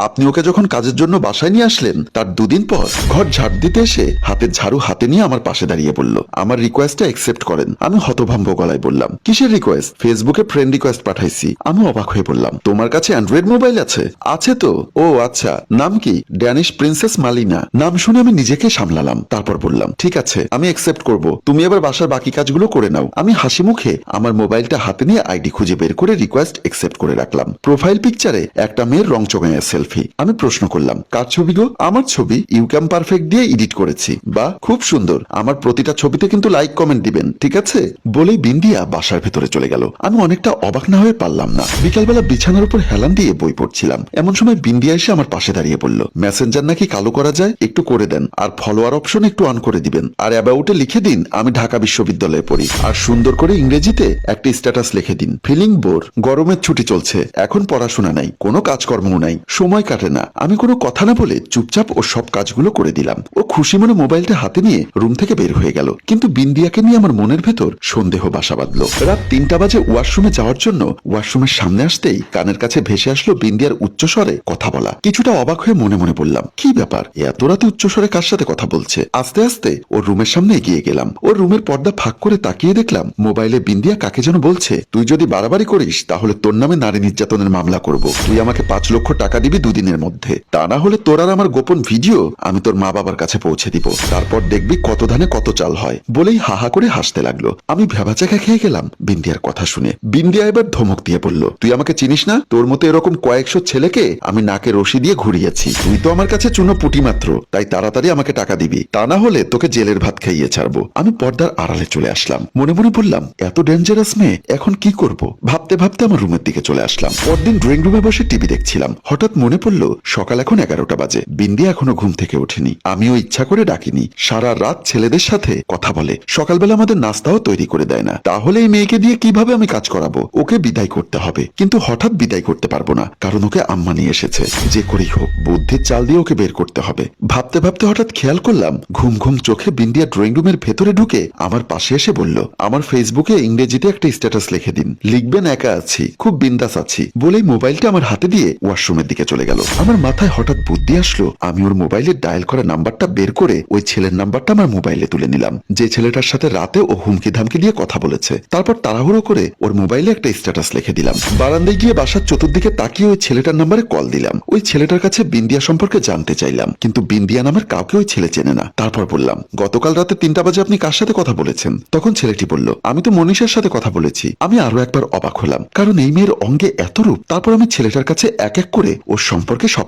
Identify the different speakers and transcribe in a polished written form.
Speaker 1: আপনি ওকে যখন কাজের জন্য বাসায় নিয়ে আসলেন তার দুদিন পর ঘর ঝাড় দিতে এসে হাতের ঝাড়ু হাতে নিয়ে আমার পাশে দাঁড়িয়ে বলল, আমার রিকোয়েস্টটা অ্যাকসেপ্ট করেন। আমি হতভম্ব গলায় বললাম, কিসের রিকোয়েস্ট? ফেসবুকে ফ্রেন্ড রিকোয়েস্ট পাঠাইছি। আমি অবাক হয়ে বললাম, তোমার কাছে অ্যান্ড্রয়েড মোবাইল আছে? আছে তো। ও আচ্ছা, নাম কি? Danish princess Molina. নাম শুনে আমি নিজেকে সামলালাম, তারপর বললাম, ঠিক আছে, আমি অ্যাকসেপ্ট করব, তুমি এবার বাসার বাকি কাজগুলো করে নাও। আমি হাসি মুখে আমার মোবাইলটা হাতে নিয়ে আইডি খুঁজে বের করে রিকোয়েস্ট অ্যাকসেপ্ট করে রাখলাম। প্রোফাইল পিকচারে একটা মেয়ের রং চঙাইয়া সেলফি। আমি প্রশ্ন করলাম, কার ছবি গো? আমার ছবি, ইউক্যাম পারফেক্ট দিয়ে এডিট করেছি। বা খুব সুন্দর, আমার প্রতিটা ছবিতে কিন্তু লাইক কমেন্ট দিবেন, ঠিক আছে? বলেই বিন্দিয়া বাসার ভেতরে চলে গেল। আমি অনেকটা অবাক না হয়ে পারলাম না। বিকালবেলা বিছানার উপর হেলান দিয়ে বই পড়ছিলাম, এমন সময় বিন্দিয়া এসে আমার পাশে দাঁড়িয়ে বলল, মেসেঞ্জার নাকি কালো করা যায়, একটু করে দেন, আর ফলোয়ার অপশন একটু অন করে দিবেন, আর অ্যাবাউটে লিখে দিন আমি ঢাকা বিশ্ববিদ্যালয়ে পড়ি, আর সুন্দর করে ইংরেজিতে একটা স্ট্যাটাস লিখে দিন, ফিলিং বোর, গরমের ছুটি চলছে, এখন পড়াশোনা নাই, কোনো কাজকর্মও নাই, সময় কাটে না। আমি কোনো কথা না বলে চুপচাপ ও সব কাজগুলো করে দিলাম। ও খুশি মনে মোবাইলটা হাতে নিয়ে রুম থেকে বের হয়ে গেল। কিন্তু বিন্দিয়াকে নিয়ে আমার মনের ভেতর সন্দেহ বাসা বাঁধল। রাত 3টা বাজে ওয়াশরুমে যাওয়ার জন্য ওয়াশরুমের সামনে আসতেই কানের কাছে ভেসে আসলো বিন্দিয়ার উচ্চস্বরে কথা বলা। কিছুটা অবাক হয়ে মনে মনে বললাম, কি ব্যাপার, এত রাতে উচ্চস্বরে কার সাথে কথা বলছে? আস্তে আস্তে ওর রুমের সামনে এগিয়ে গেলাম। ওর রুমের পর্দা ফাঁক করে তাকিয়ে দেখলাম মোবাইলে বিন্দিয়া কাকে যেন বলছে, তুই যদি বাড়াবাড়ি করিস তাহলে তোর নামে নারী নির্যাতনের মামলা করব। তুই আমাকে 5 লক্ষ টাকা দিবি 2 দিনের মধ্যে, তা না হলে তোর আর আমার গোপন ভিডিও আমি তোর মা বাবার কাছে পৌঁছে দিব, তারপর দেখবি কত ধানে কত চাল হয়। বলেই হাহা করে হাসতে লাগলো। আমি ভেবাচাকা খেয়ে গেলাম বিন্দিয়ার কথা শুনে। বিন্দিয়া এবার ধমক দিয়ে বলল, তুই আমাকে চিনিস না? তোর মতো এরকম কয়েকশো ছেলেকে আমি নাকে রশি দিয়ে ঘুরিয়েছি। তুই তো আমার কাছে চুনো পুটি মাত্র, তাই তাড়াতাড়ি আমাকে টাকা দিবি, তা না হলে তোকে জেলের ভাত খাইয়ে ছাড়বো। আমি পর্দার আড়ালে চলে আসলাম। মনে মনে বললাম, এত ডেঞ্জারাস মেয়ে, এখন কি করব? ভাবতে ভাবতে আমার রুমের দিকে চলে আসলাম। পরদিন ড্রয়িং রুমে বসে টিভি দেখছিলাম। হঠাৎ মনে পড়লো সকাল এখন 11টা বাজে, বিন্দিয়া এখনো ঘুম থেকে ওঠেনি। আমিও ইচ্ছা করে ডাকিনি। সারা রাত ছেলেদের সাথে কথা বলে, সকালবেলা আমাদের নাস্তাও তৈরি করে দেয় না। তাহলে এই মেয়েকে দিয়ে কিভাবে আমি কাজ করাবো? ওকে বিদায় করতে হবে, কিন্তু হঠাৎ বিদায় করতে পারবো না, কারণ ওকে আম্মা নিয়ে এসেছে। যে করেই হোক বুদ্ধির চাল দিয়ে ওকে বের করতে হবে। ভাবতে ভাবতে হঠাৎ খেয়াল করলাম ঘুম ঘুম চোখে বিন্দিয়া ড্রয়িং রুমের ভেতরে ঢুকে আমার পাশে এসে বলল, আমার ফেসবুকে ইংরেজিতে একটা স্ট্যাটাস লিখে দিন, লিখবেন একা আছি, খুব বিন্দাস আছি। বলেই মোবাইলটা আমার হাতে দিয়ে ওয়াশরুমের দিকে চলে গেল। আমার মাথায় হঠাৎ বুদ্ধি আসলো, আমি ওর মোবাইলে ডায়াল করা নাম্বারটা বের করে ওই ছেলের নাম্বারটা আমার মোবাইলে তুলে নিলাম, যে ছেলেটার সাথে রাতে ও হুমকি ধামকি দিয়ে কথা বলেছে। তারপর তাড়াহুড়ো করে ওর মোবাইলে একটা স্ট্যাটাস লিখে দিলাম। বারান্দায় গিয়ে বাসার চতুর্দিকে তাকিয়ে ওই ছেলেটার নাম্বারে কল দিলাম। ওই ছেলেটার কাছে বিন্দিয়া সম্পর্কে জানতে চাইলাম, কিন্তু বিন্দিয়া নামের কাউকে ওই ছেলে চেনে না। তারপর বললাম, গতকাল রাতে 3টা বাজে আপনি কার সাথে কথা বলেছেন? তখন ছেলেটি বলল, আমি তো মনীষার সাথে কথা বলেছি। আমি আরো একবার অবাক হলাম, কারণ এই মেয়ের অঙ্গে এত রূপ। তারপর আমি ছেলেটার কাছে এক এক করে ওর সম্পর্কে সব